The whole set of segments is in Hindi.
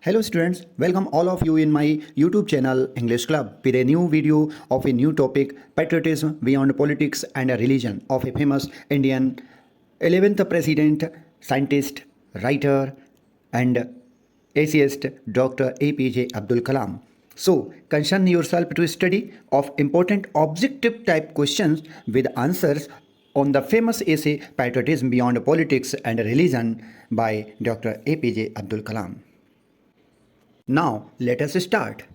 Hello students, welcome all of you in my YouTube channel English Club with a new video of a new topic, patriotism beyond politics and religion of a famous Indian 11th president, scientist, writer and essayist Dr. APJ Abdul Kalam. So, concern yourself to study of important objective type questions with answers on the famous essay Patriotism Beyond Politics and Religion by Dr. APJ Abdul Kalam. Now let us start.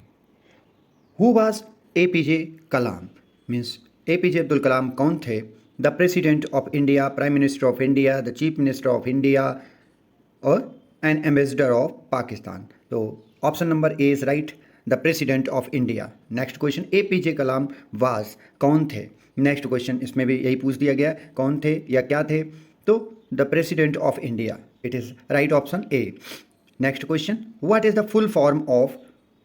Who was APJ Kalam? Means APJ Abdul Kalam कौन थे? The President of India, Prime Minister of India, the Chief Minister of India or an Ambassador of Pakistan. So option number A is right. The President of India. Next question, APJ Kalam was कौन थे? नेक्स्ट क्वेश्चन इसमें भी यही पूछ दिया गया कौन थे या क्या थे, तो the president of India. It is right option A. Next question, what is the full form of,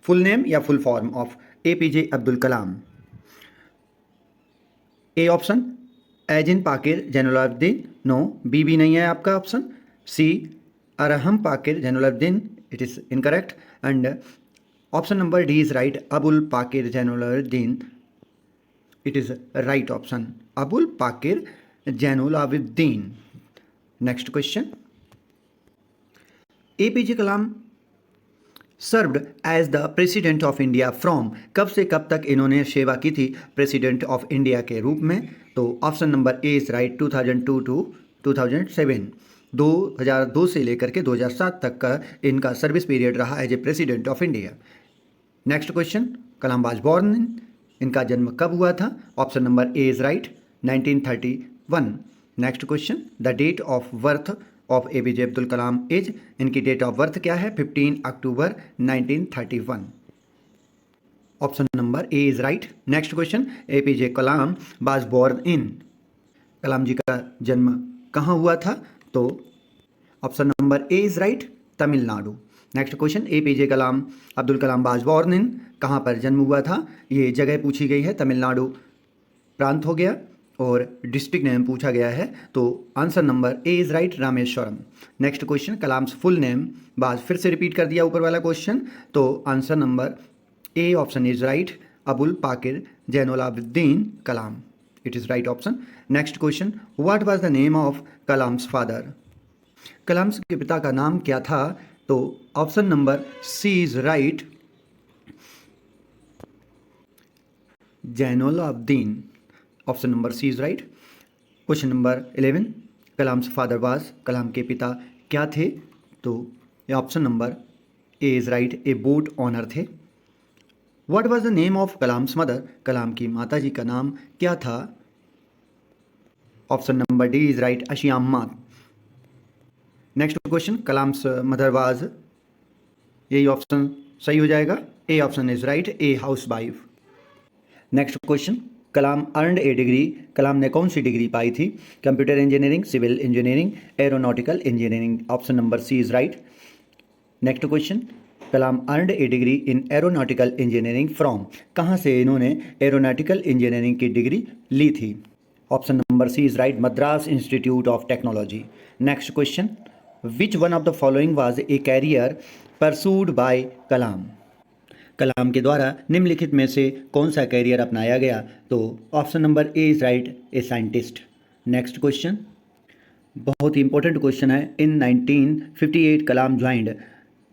full name या full form of APJ Abdul Kalam? A option Ajin Pakir Jainulabdeen, no. B भी नहीं है आपका option. C Arham Pakir Jainulabdeen, it is incorrect. And option number D is right, Abul Pakir Jainulabdeen. It is right option, Abul Pakir Jainulabdeen. Next question, APJ Kalam served as the president of India from, कब से कब तक इन्होंने सेवा की थी प्रेसिडेंट ऑफ इंडिया के रूप में? तो option number A is right, 2002 to 2007. 2002 से लेकर के 2007 तक का इनका सर्विस पीरियड रहा as a president of India. Next question, Kalam was born, इनका जन्म कब हुआ था? Option number A is right, 1931. Next question, the date of birth of APJ Abdul Kalam is, इनकी डेट ऑफ बर्थ क्या है? 15 अक्टूबर 1931. Option number A is right. Next question, APJ Kalam was born in, Kalam ji का जन्म कहाँ हुआ था? तो option number A is right, Tamil Nadu. Next question, APJ Kalam Abdul Kalam was born in, कहाँ पर जन्म हुआ था? ये जगह पूछी गई है, तमिलनाडु प्रांत हो गया, और डिस्ट्रिक्ट नेम पूछा गया है, तो answer number A is right, Rameswaram. Next question, Kalam's full name बाज फिर से रिपीट कर दिया ऊपर वाला क्वेश्चन, तो answer number A option is right, Abul Pakir Jainulabdeen Kalam. It is right option. Next question, what was the name of Kalam's father, Kalam's के पिता का नाम क्या था? तो option number C is right, Jainulabdeen. Option number C is right. Question number 11, Kalam's father was, Kalam के पिता क्या थे? तो option number A is right, a boat owner थे. What was the name of Kalam's mother, Kalam की माता जी का नाम क्या था? Option number D is right, Ashiamma. Next question, Kalam's mother was, यही ऑप्शन सही हो जाएगा, A option is right, a housewife. Next question, Kalam earned a degree, Kalam ने कौन सी डिग्री पाई थी? Computer engineering, civil engineering, aeronautical engineering. Option number C is right. Next question, Kalam earned a degree in aeronautical engineering from, कहाँ से इन्होंने एरोनॉटिकल इंजीनियरिंग की डिग्री ली थी? Option number C is right, Madras institute of technology. Next question, which one of the following was a career pursued by Kalam, Kalam के द्वारा निम्नलिखित में से कौन सा कैरियर अपनाया गया? तो option number A is right, a scientist. Next question, बहुत ही इंपॉर्टेंट क्वेश्चन है. इन 1958 कलाम ज्वाइंड,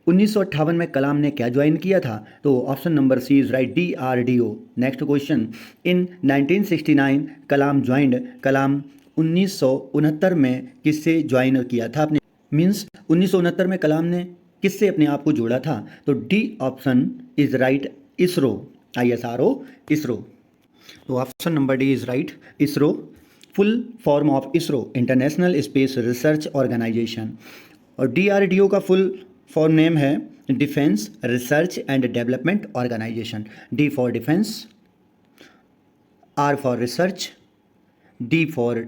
1958 में कलाम ने क्या ज्वाइन किया था? तो option number C is right, DRDO. Next question, in 1969 Kalam joined, Kalam 1969 में किससे ज्वाइन किया था अपने, मीन्स 1969 में कलाम ने किससे अपने आप को जोड़ा था? तो D option is right, ISRO, ISRO, ISRO. तो option number D is right, ISRO. Full form of ISRO, international space research organisation. और DRDO का फुल फॉर्म नेम है defence research and development organisation. D for defence, R for research, D for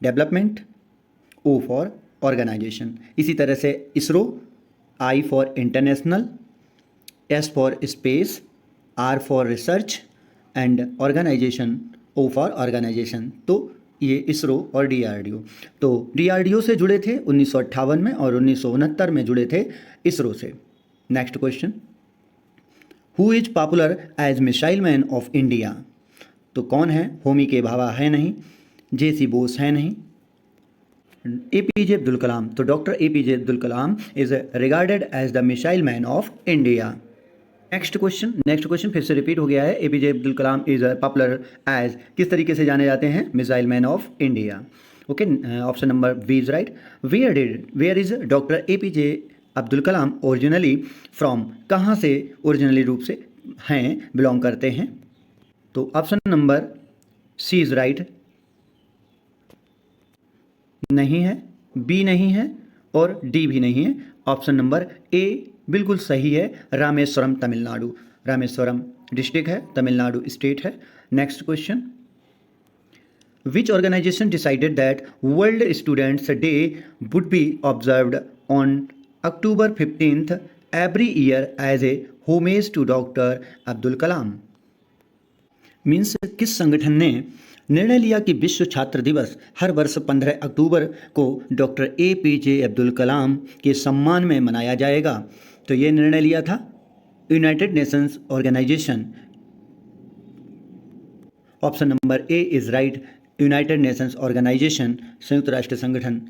development, O for organisation. इसी तरह से ISRO, I for international, S for space, R for research and organisation, O for organisation. तो ये इसरो और DRDO. तो DRDO से जुड़े थे 1958 में और 1969 में जुड़े थे इसरो से. Next question, who is popular as missile man of India? तो कौन है? होमी के भाभा है नहीं, जेसी बोस है नहीं, एपीजे अब्दुल कलाम। तो doctor APJ Abdul Kalam is regarded as the missile man of India. Next question फिर से रिपीट हो गया है। APJ Abdul Kalam is popular as, किस तरीके से जाने जाते हैं? Missile man of India. Okay, option number B is right. Where is doctor APJ Abdul Kalam originally from? कहाँ से ओरिजिनली रूप से हैं, बिलोंग करते हैं? तो option number C is right, नहीं है, बी नहीं है और डी भी नहीं है। ऑप्शन नंबर ए बिल्कुल सही है, रामेश्वरम तमिलनाडु। रामेश्वरम डिस्ट्रिक्ट है, तमिलनाडु स्टेट है। Next question, which organisation decided that world students day would be observed on October 15th every year as a homage to doctor Abdul Kalam? Means किस संगठन ने निर्णय लिया कि विश्व छात्र दिवस हर वर्ष 15 अक्टूबर को डॉक्टर एपीजे अब्दुल कलाम के सम्मान में मनाया जाएगा? तो ये निर्णय लिया था United Nations organisation. Option number A is right, United Nations organisation, संयुक्त राष्ट्र संगठन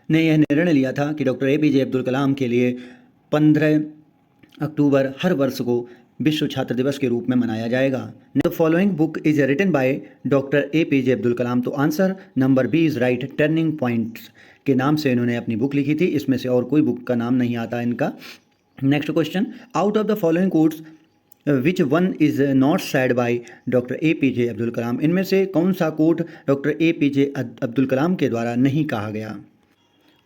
ने यह निर्णय लिया था कि डॉक्टर एपीजे अब्दुल कलाम के लिए 15 अक्टूबर हर वर्ष को विश्व छात्र दिवस के रूप में मनाया जाएगा। The following book is written by doctor APJ Abdul Kalam. तो answer number B is right, turning points के नाम से इन्होंने अपनी बुक लिखी थी, इसमें से और कोई बुक का नाम नहीं आता इनका। Next question, out of the following quotes which one is not said by doctor APJ Abdul Kalam? इनमें से कौन सा quote doctor APJ Abdul Kalam के द्वारा नहीं कहा गया?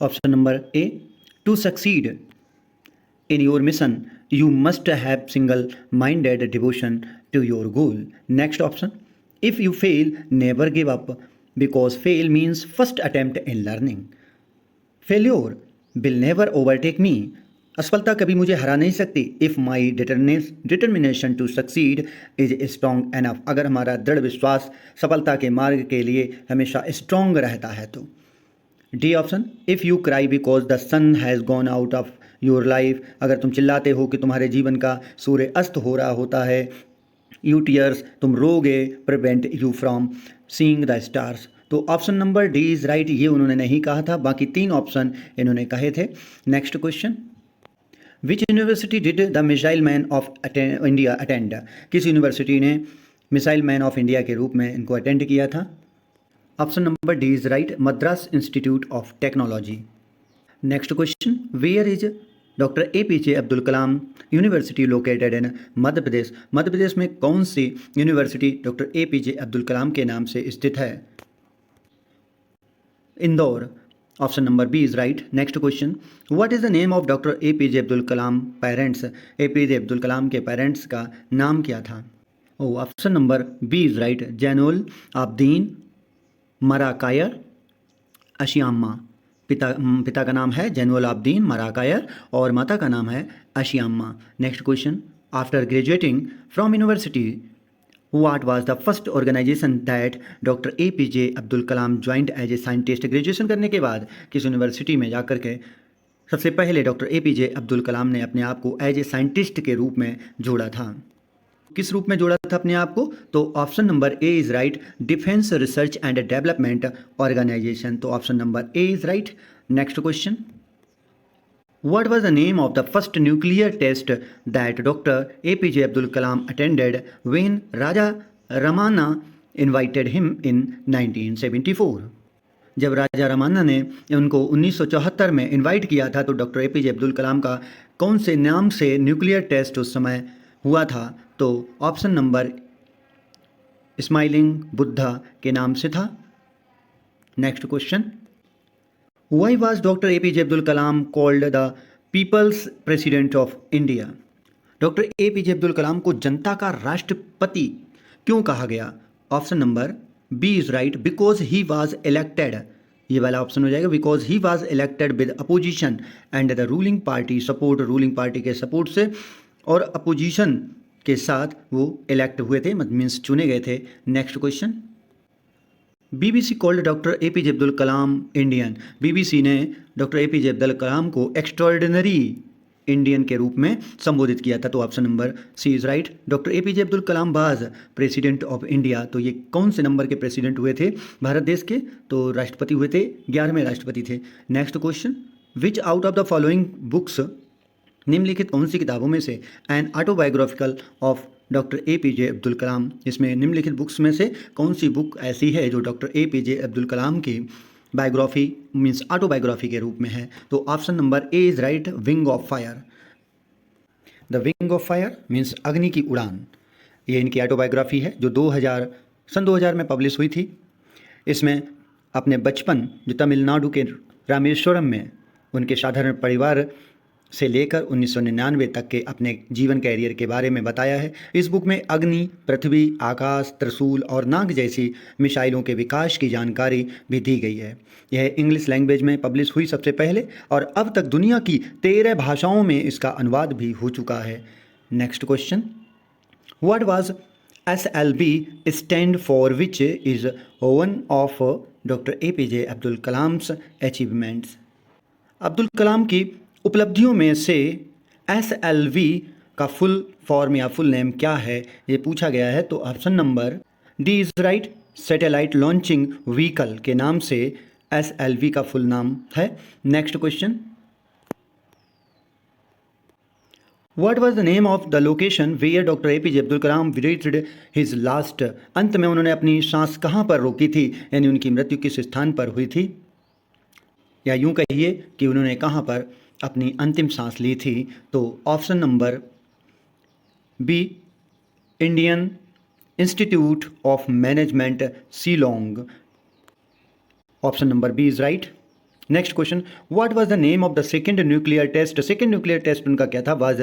Option number A, to succeed in your mission you must have single minded devotion to your goal. Next option, if you fail never give up because fail means first attempt in learning. Failure will never overtake me, असफलता कभी मुझे हरा नहीं सकती। If my determination to succeed is strong enough, अगर हमारा दृढ़ विश्वास सफलता के मार्ग के लिए हमेशा स्ट्रॉन्ग रहता है तो। D option, if you cry because the sun has gone out of your life, अगर तुम चिल्लाते हो कि तुम्हारे जीवन का सूर्य अस्त हो रहा होता है। यू टीयर्स, तुम रोगे, prevent you from seeing the stars. तो option number D is right, ये उन्होंने नहीं कहा था, बाकी 3 ऑप्शन इन्होंने कहे थे। Next question, which university did the missile man of India attend? किस यूनिवर्सिटी ने मिसाइल मैन ऑफ इंडिया के रूप में इनको अटेंड किया था? Option number D is right, Madras institute of technology. Next question, where is doctor APJ Abdul Kalam university located in Madhya Pradesh? Madhya Pradesh में कौन सी university doctor APJ Abdul Kalam के नाम से स्थित है? Indore. Option number B is right. Next question, what is the name of doctor APJ Abdul Kalam parents? APJ Abdul Kalam के पेरेंट्स का नाम क्या था? Oh, option number B is right, Jainul Abdeen Marakayar Ashiamma. पिता का नाम है जैनुल आबदीन मराकायर और माता का नाम है Ashiamma. Next question, after graduating from university what was the first organisation that doctor APJ Abdul Kalam joined as a scientist? Graduation करने के बाद किस यूनिवर्सिटी में जाकर के सबसे पहले डॉक्टर एपीजे अब्दुल कलाम ने अपने आप को एज ए साइंटिस्ट के रूप में जोड़ा था? किस रूप में जोड़ा था अपने आप को? तो option number A is right, defence research and development organisation. तो option number A is right. Next question, what was the name of the first nuclear test that doctor APJ Abdul Kalam attended when Raja Ramanna invited him in 1974? जब राजा रमान्ना ने उनको 1974 में इनवाइट किया था तो डॉक्टर एपीजे अब्दुल कलाम का कौन से नाम से न्यूक्लियर टेस्ट उस समय हुआ था? तो ऑप्शन नंबर स्माइलिंग बुद्धा के नाम से था। Next question, why was doctor APJ Abdul Kalam called the people's president of India? Doctor APJ Abdul Kalam को जनता का राष्ट्रपति क्यों कहा गया? Option number B is right, because he was elected. ये वाला ऑप्शन हो जाएगा, because he was elected with opposition and the ruling party support. Ruling party के सपोर्ट से और अपोजिशन के साथ वो इलेक्ट हुए थे, मीन्स चुने गए थे। Next question, BBC called doctor APJ Abdul Kalam Indian. BBC ने डॉक्टर एपीजे अब्दुल कलाम को एक्स्ट्राऑर्डिनरी इंडियन के रूप में संबोधित किया था? तो option number C is right. Doctor APJ Abdul Kalam was president of India. तो ये कौन से नंबर के प्रेसिडेंट हुए थे भारत देश के? तो राष्ट्रपति हुए थे, 11वें राष्ट्रपति थे। Next question, which out of the following books, निम्नलिखित कौन सी किताबों में से an autobiographical of doctor APJ Abdul Kalam, इसमें निम्नलिखित बुक्स में से कौन सी बुक ऐसी है जो डॉक्टर एपीजे अब्दुल कलाम की बायोग्राफी मीन्स ऑटोबायोग्राफी के रूप में है? तो option number A is right, wing of fire. The wing of fire means अग्नि की उड़ान, ये इनकी ऑटोबायोग्राफी है जो सन 2000 में पब्लिश हुई थी। इसमें अपने बचपन जो तमिलनाडु के रामेश्वरम में उनके साधारण परिवार से लेकर 1999 तक के अपने जीवन कैरियर के बारे में बताया है। इस बुक में अग्नि, पृथ्वी, आकाश, त्रिशूल और नाग जैसी मिसाइलों के विकास की जानकारी भी दी गई है। यह इंग्लिश लैंग्वेज में पब्लिश हुई सबसे पहले और अब तक दुनिया की 13 भाषाओं में इसका अनुवाद भी हो चुका है। Next question, what was SLV stand for which is one of doctor APJ Abdul Kalam's achievements? Abdul Kalam की उपलब्धियों में से SLV का फुल फॉर्म या फुल नेम क्या है, ये पूछा गया है। तो option number D is right, satellite launching vehicle के नाम से SLV का फुल नाम है। Next question, what was the name of the location where doctor APJ Abdul Kalam breathed his last, अंत में उन्होंने अपनी सांस कहाँ पर रोकी थी, यानी उनकी मृत्यु किस स्थान पर हुई थी, या यूं कहिए कि उन्होंने कहाँ पर अपनी अंतिम सांस ली थी? तो option number B, Indian Institute of Management, Shillong. Option number B is right. Next question, what was the name of the second nuclear test? Second nuclear test उनका क्या था? Was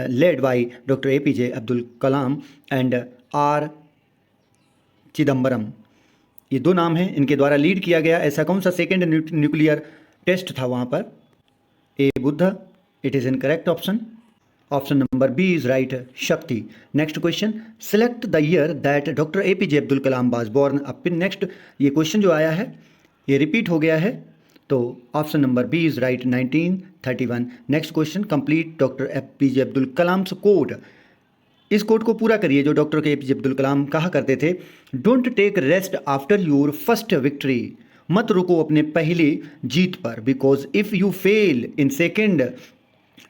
led by doctor APJ Abdul Kalam and R Chidambaram. ये दो नाम हैं, इनके द्वारा लीड किया गया ऐसा कौन सा सेकेंड न्यूक्लियर टेस्ट था वहाँ पर? A Buddha, it is incorrect option. Option number B is right, Shakti. Next question, select the year that doctor APJ Abdul Kalam was born. अब फिर नेक्स्ट ये क्वेश्चन जो आया है ये रिपीट हो गया है, तो option number B is right, 1931। Next question, complete doctor APJ Abdul Kalam's quote. इस कोट को पूरा करिए जो डॉक्टर के एपीजे अब्दुल कलाम कहा करते थे, don't take rest after your first victory. मत रुको अपने पहली जीत पर, because if you fail in second,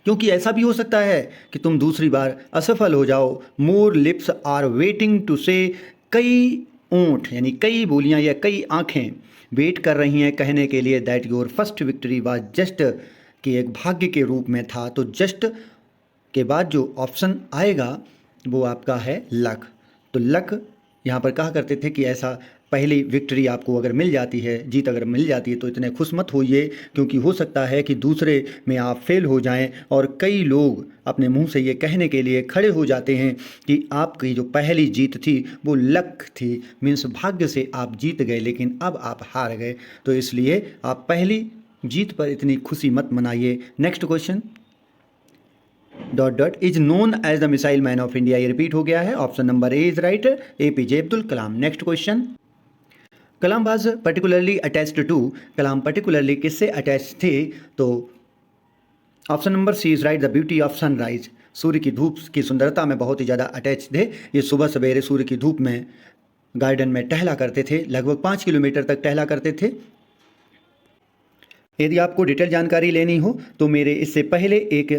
क्योंकि ऐसा भी हो सकता है कि तुम दूसरी बार असफल हो जाओ। मोर लिप्स आर वेटिंग टू से, कई ओंठ यानी कई बोलियां या कई आंखें वेट कर रही हैं कहने के लिए that your first victory was just, कि एक भाग्य के रूप में था। तो जस्ट के बाद जो ऑप्शन आएगा वो आपका है लक। तो लक यहाँ पर कहा करते थे कि ऐसा पहली विक्ट्री आपको अगर मिल जाती है, जीत अगर मिल जाती है, तो इतने खुश मत होइए, क्योंकि हो सकता है कि दूसरे में आप फेल हो जाएं। और कई लोग अपने मुंह से ये कहने के लिए खड़े हो जाते हैं कि आपकी जो पहली जीत थी वो लक थी, मीन्स भाग्य से आप जीत गए, लेकिन अब आप हार गए। तो इसलिए आप पहली जीत पर इतनी खुशी मत मनाइए। Next question, dot dot is known as the missile man of India. ये रिपीट हो गया है। Option number A is right, APJ Abdul Kalam. Next question, Kalam was particularly attached to. Kalam particularly किससे अटैच थे? तो option number C is right, the beauty of sunrise. सूर्य की धूप की सुंदरता में बहुत ही ज़्यादा अटैच थे। ये सुबह सवेरे सूर्य की धूप में गार्डन में टहला करते थे, लगभग 5 किलोमीटर तक टहला करते थे। यदि आपको डिटेल जानकारी लेनी हो तो मेरे इससे पहले एक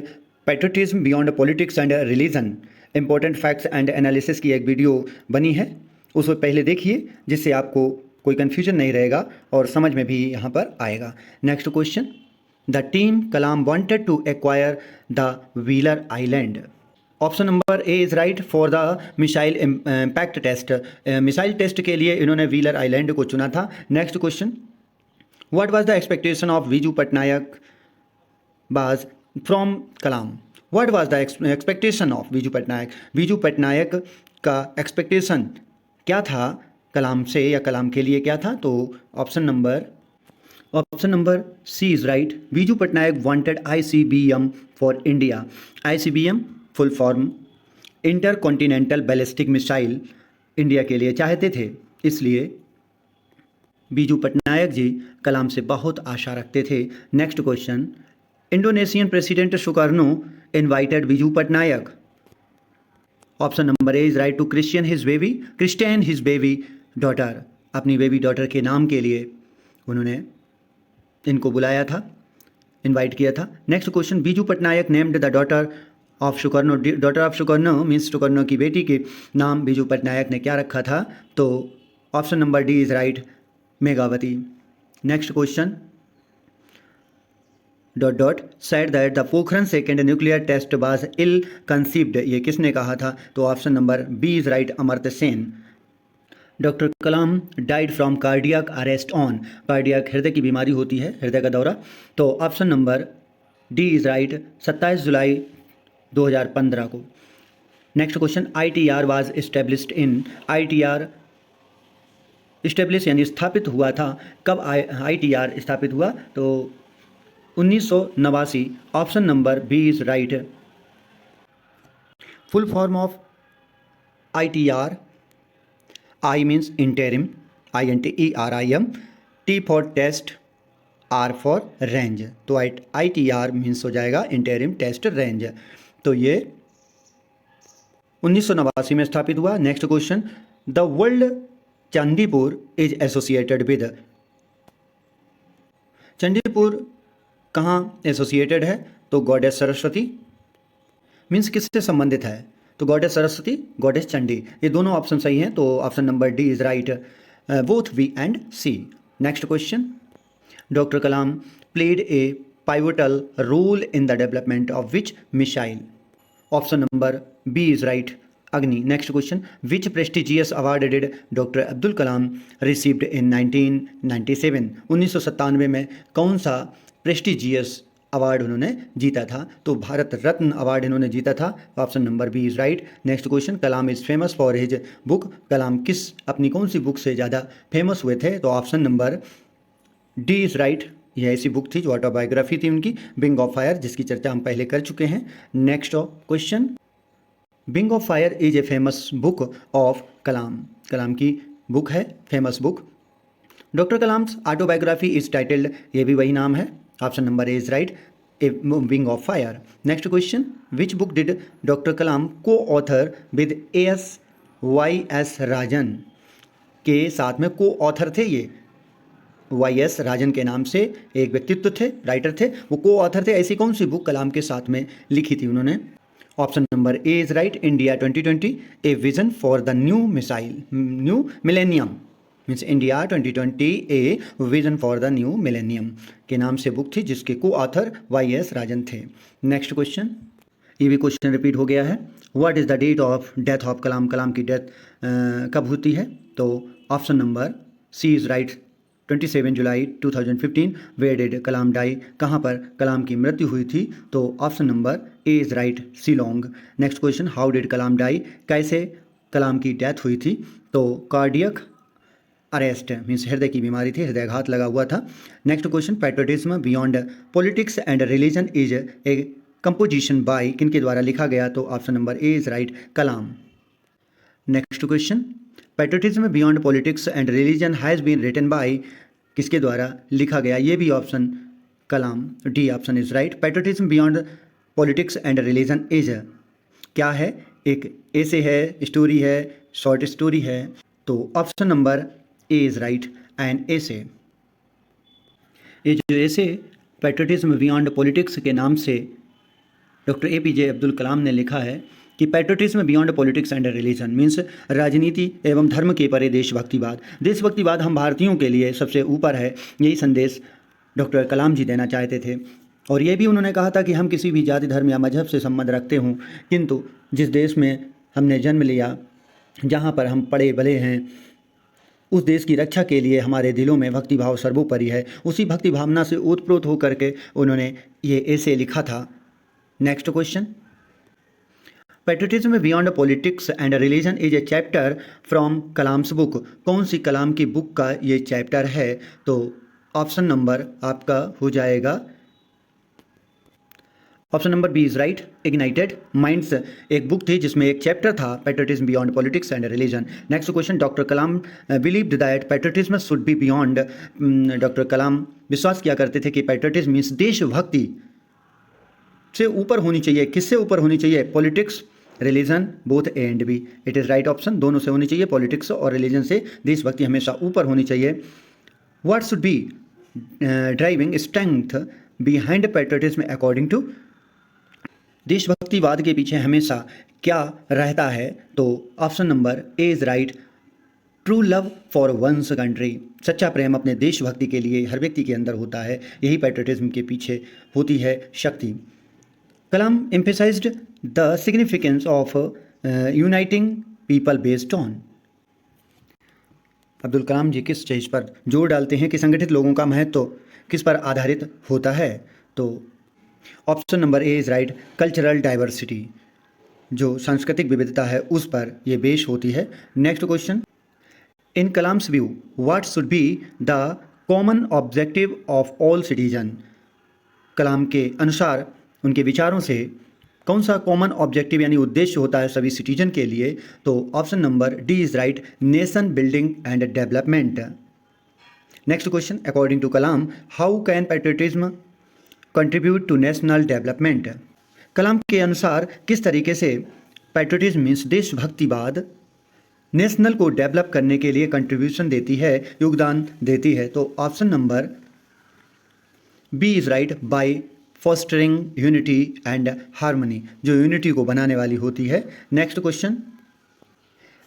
patriotism beyond politics and religion, important facts and analysis की एक वीडियो बनी है, उसको पहले देखिए, जिससे आपको कोई कन्फ्यूजन नहीं रहेगा और समझ में भी यहाँ पर आएगा। Next question, the team Kalam wanted to acquire the wheeler island. Option number A is right for the missile impact test. Missile test के लिए इन्होंने व्हीलर आइलैंड को चुना था। Next question, what was the expectation of Biju Patnaik बाज from Kalam. What was the expectation of Biju Patnaik. Biju Patnaik का एक्सपेक्टेशन क्या था कलाम से, या कलाम के लिए क्या था? तो option number C is right, Viju Patnaik wanted ICBM for India. ICBM full form inter continental ballistic missile India के लिए चाहते थे, इसलिए बीजू पटनायक जी कलाम से बहुत आशा रखते थे। Next question, Indonesian president Sukarno invited Biju Patnaik. Option number A is right to christen his baby daughter, अपनी बेबी डॉटर के नाम के लिए उन्होंने इनको बुलाया था, इनवाइट किया था। Next question, Biju Patnaik named the daughter of Sukarno means Sukarno की बेटी के नाम बीजू पटनायक ने क्या रखा था? तो option number D is right, Meghavati. Next question, said that the Pokhran second nuclear test was ill conceived, ये किसने कहा था? तो option number B is right, Amartya Sen. Doctor Kalam died from cardiac arrest on, cardiac हृदय की बीमारी होती है, हृदय का दौरा। तो option number D is right, 27 जुलाई 2015 को। Next question, ITR was established in, ITR establish यानी स्थापित हुआ था, कब ITR स्थापित हुआ? तो 1989। Option number B is right. Full form of ITR, I means interim, INTERIM, T for test, R for range. तो ITR मीन्स हो जाएगा इंटेरिम टेस्ट रेंज। तो ये 1989 में स्थापित हुआ। Next question, the world Chandipur is associated with, Chandipur कहाँ एसोसिएटेड है? तो गॉडेस सरस्वती, मीन्स किससे संबंधित है? तो गॉडेस सरस्वती, गॉडेस चंडी, ये दोनों ऑप्शन सही हैं। तो option number D is right, both B and C. Next question, doctor Kalam played a pivotal role in the development of which missile? Option number B is right, Agni. Next question, which prestigious award did doctor Abdul Kalam received in 1997? 1997 में कौन सा प्रेस्टिजियस अवार्ड उन्होंने जीता था? तो भारत रत्न अवार्ड इन्होंने जीता था। Option number B is right. Next question, Kalam is famous for his book, Kalam किस अपनी कौन सी बुक से ज़्यादा फेमस हुए थे? तो option number D is right, यह ऐसी बुक थी जो ऑटोबायोग्राफी थी उनकी, विंग ऑफ फायर, जिसकी चर्चा हम पहले कर चुके हैं। Next question, wing of fire is a famous book of Kalam, Kalam की बुक है, famous book. Doctor Kalam's autobiography is titled, ये भी वही नाम है। Option number A is right, A wing of fire. Next question, which book did doctor Kalam co-author with YS राजन, के साथ में को ऑथर थे ये, YS राजन के नाम से एक व्यक्तित्व थे, राइटर थे, वो को ऑथर थे। ऐसी कौन सी बुक कलाम के साथ में लिखी थी उन्होंने? Option number A is right, India 2020 a vision for the new millennium, means India 2020 a vision for the new millennium के नाम से बुक थी, जिसके को ऑथर YS राजन थे। नेक्स्ट क्वेश्चन, ये भी क्वेश्चन रिपीट हो गया है। What is the date of death of Kalam, Kalam की डेथ कब होती है? तो option number C is right, 27 जुलाई 2015। वेयर डिड कलाम डाई, कहाँ पर कलाम की मृत्यु हुई थी? तो option number A is right, Shillong. Next question, how did Kalam die, कैसे कलाम की डेथ हुई थी? तो कार्डियक अरेस्ट, मीन्स हृदय की बीमारी थी, हृदयाघात लगा हुआ था। Next question, patriotism beyond politics and religion is a composition by, किनके द्वारा लिखा गया? तो option number A is right, Kalam. Next question, patriotism beyond politics and religion has been written by, किसके द्वारा लिखा गया? ये भी option Kalam, D option is right. Patriotism beyond politics and religion is क्या है? एक ऐसे है, स्टोरी है, शॉर्ट स्टोरी है। तो option number A is right, an essay. ये जो ऐसे पैट्रियोटिज्म बियॉन्ड पॉलिटिक्स के नाम से डॉक्टर APJ अब्दुल कलाम ने लिखा है कि patriotism beyond politics and religion means राजनीति एवं धर्म के परे देशभक्तिवाद, देशभक्तिवाद हम भारतीयों के लिए सबसे ऊपर है, यही संदेश डॉक्टर कलाम जी देना चाहते थे। और ये भी उन्होंने कहा था कि हम किसी भी जाति धर्म या मजहब से संबंध रखते हों, किंतु जिस देश में हमने जन्म लिया, जहाँ पर हम पड़े बले हैं, उस देश की रक्षा के लिए हमारे दिलों में भक्ति भाव सर्वोपरि है। उसी भक्ति भावना से ओतप्रोत होकर के उन्होंने ये ऐसे लिखा था। Next question, patriotism beyond politics and religion is A chapter from Kalam's book, कौन सी कलाम की बुक का ये चैप्टर है? तो ऑप्शन नंबर आपका हो जाएगा option number B is right, ignited minds एक बुक थी जिसमें एक चैप्टर था patriotism beyond politics and religion. Next question, doctor Kalam believed that patriotism should be beyond. Doctor Kalam विश्वास किया करते थे कि पैट्रियटिज्म मीन्स देशभक्ति से ऊपर होनी चाहिए। किससे ऊपर होनी चाहिए? Politics, religion, both A and B. It is right option, दोनों से होनी चाहिए। पॉलिटिक्स और रिलीजन से देशभक्ति हमेशा ऊपर होनी चाहिए। What should be driving strength behind patriotism according to? देशभक्तिवाद के पीछे हमेशा क्या रहता है? तो option number A is right, true love for one's country. सच्चा प्रेम अपने देशभक्ति के लिए हर व्यक्ति के अंदर होता है, यही पैट्रियटिज्म के पीछे होती है शक्ति। Kalam emphasized the significance of uniting people based on. Abdul Kalam ji किस चीज़ पर जोर डालते हैं कि संगठित लोगों का महत्व किस पर आधारित होता है? तो option number A is right, cultural diversity, जो सांस्कृतिक विविधता है उस पर यह बेस होती है। Next question, in Kalam's view what should be the common objective of all citizen? Kalam के अनुसार उनके विचारों से कौन सा कॉमन ऑब्जेक्टिव यानी उद्देश्य होता है सभी सिटीजन के लिए? तो option number D is right, nation building and development. Next question, according to Kalam how can patriotism contribute to national development? Kalam के अनुसार किस तरीके से पैट्रियटिज्म मीन्स देशभक्तिवाद नेशनल को डेवलप करने के लिए कंट्रीब्यूशन देती है, योगदान देती है? तो option number B is right, by fostering unity and harmony, जो यूनिटी को बनाने वाली होती है। Next question,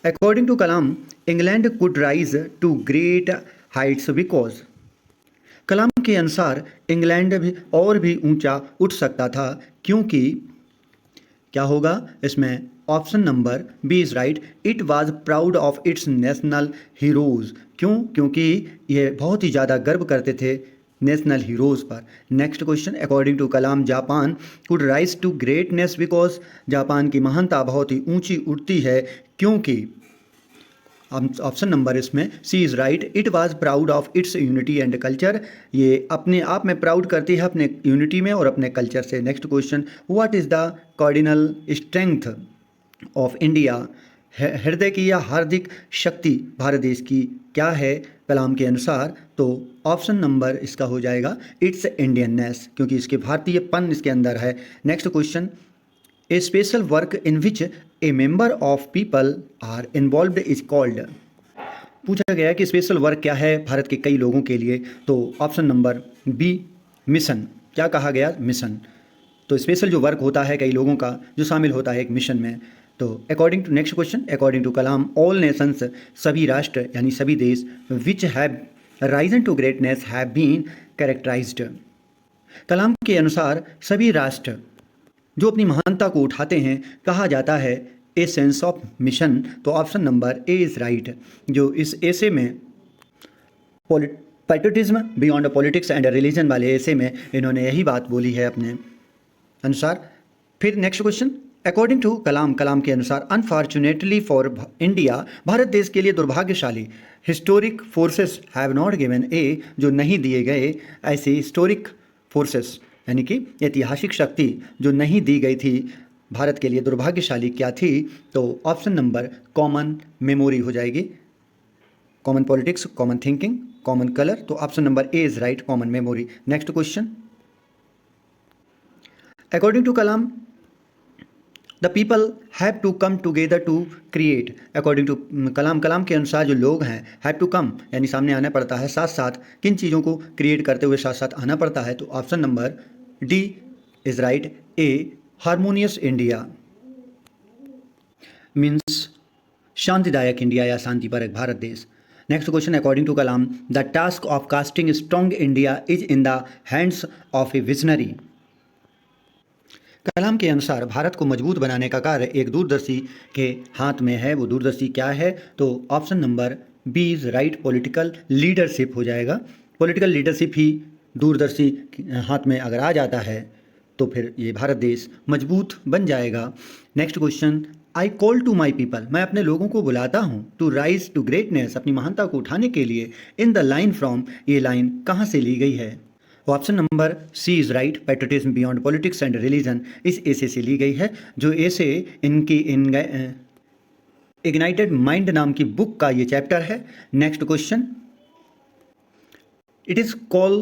according to Kalam England could rise to great heights because? Kalam के अनुसार इंग्लैंड भी और भी ऊंचा उठ सकता था, क्योंकि क्या होगा इसमें? Option number B is right, it was proud of its national heroes. क्यों? क्योंकि ये बहुत ही ज़्यादा गर्व करते थे नेशनल हीरोज़ पर। Next question, according to Kalam Japan could rise to greatness because? Japan की महानता बहुत ही ऊंची उठती है क्योंकि? ऑप्शन नंबर इसमें C is right, it was proud of its unity and culture, ये अपने आप में प्राउड करती है अपने यूनिटी में और अपने कल्चर से। Next question, what is the cardinal strength of India? हृदय की या हार्दिक शक्ति भारत देश की क्या है कलाम के अनुसार? तो ऑप्शन नंबर इसका हो जाएगा इट्स इंडियननेस, क्योंकि इसके भारतीयपन इसके अंदर है। Next question, a special work in which a member of people are involved is called? पूछा गया है कि स्पेशल वर्क क्या है भारत के कई लोगों के लिए? तो ऑप्शन नंबर बी मिशन। क्या कहा गया? मिशन। तो स्पेशल जो वर्क होता है कई लोगों का जो शामिल होता है एक मिशन में। तो according to next question, according to Kalam all nations, सभी राष्ट्र यानी सभी देश, which have risen to greatness have been characterized. Kalam के अनुसार सभी राष्ट्र जो अपनी महानता को उठाते हैं कहा जाता है ए सेंस ऑफ मिशन। तो option number A is right, जो इस एसे में patriotism beyond politics and religion वाले एसे में इन्होंने यही बात बोली है अपने अनुसार। फिर next question, according to Kalam, Kalam के अनुसार अनफॉर्चुनेटली फॉर इंडिया, भारत देश के लिए दुर्भाग्यशाली, historic forces have not given a, जो नहीं दिए गए ऐसे हिस्टोरिक फोर्सेस यानी कि ऐतिहासिक शक्ति जो नहीं दी गई थी भारत के लिए, दुर्भाग्यशाली क्या थी? तो ऑप्शन नंबर कॉमन मेमोरी हो जाएगी, common politics, common thinking, common colour. तो option number A is right, common memory. Next question, according to Kalam the people have to come together to create. According to Kalam, Kalam के अनुसार जो लोग हैं हैव टू कम यानी सामने आना पड़ता है, साथ साथ किन चीज़ों को क्रिएट करते हुए साथ साथ आना पड़ता है? तो option number D is right, a harmonious India means शांतिदायक इंडिया या शांतिपरक भारत देश। Next question, according to Kalam the task of casting strong India is in the hands of a visionary. Kalam के अनुसार भारत को मजबूत बनाने का कार्य एक दूरदर्शी के हाथ में है। वो दूरदर्शी क्या है? तो option number B is right, political leadership हो जाएगा। पॉलिटिकल लीडरशिप ही दूरदर्शी हाथ में अगर आ जाता है तो फिर ये भारत देश मजबूत बन जाएगा। Next question, I call to my people, मैं अपने लोगों को बुलाता हूँ टू राइज टू ग्रेटनेस, अपनी महानता को उठाने के लिए। इन द लाइन फ्रॉम, ये लाइन कहाँ से ली गई है? Option number C is right, patriotism beyond politics and religion इस ऐसे से ली गई है, जो ऐसे इनकी इग्नाइटेड माइंड नाम की बुक का ये चैप्टर है। Next question, it is call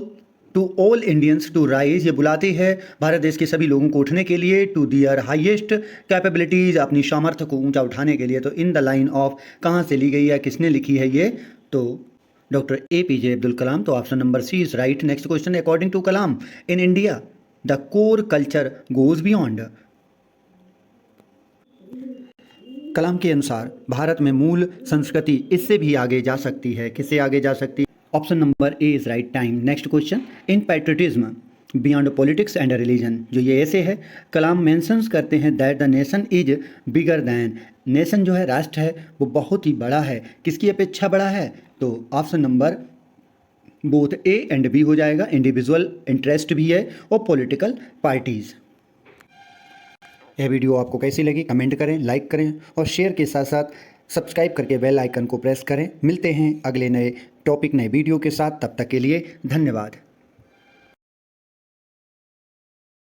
to all Indians to rise, ये बुलाती है भारत देश के सभी लोगों को उठने के लिए, टू दियर हाईएस्ट कैपेबिलिटीज़, अपनी सामर्थ्य को ऊंचा उठाने के लिए। तो इन द लाइन ऑफ कहाँ से ली गई है, किसने लिखी है ये, तो डॉक्टर APJ अब्दुल कलाम। तो option number C is right. Next question, according to Kalam in India the core culture goes beyond, Kalam के अनुसार भारत में मूल संस्कृति इससे भी आगे जा सकती है, किससे आगे जा सकती है, option number A is right time. Next question, in patriotism beyond politics and religion, जो ये ऐसे है, कलाम मेंशंस करते हैं that the nation is bigger than, nation जो है, राष्ट्र है, वो बहुत ही बड़ा है, किसकी अपेक्षा बड़ा है, तो option number both A and B हो जाएगा, इंडिविजुअल इंटरेस्ट भी है और पॉलिटिकल पार्टीज़। यह वीडियो आपको कैसी लगी कमेंट करें, लाइक करें और शेयर के साथ साथ सब्सक्राइब करके बेल आइकन को प्रेस करें। मिलते हैं अगले नए टॉपिक नए वीडियो के साथ, तब तक के लिए धन्यवाद।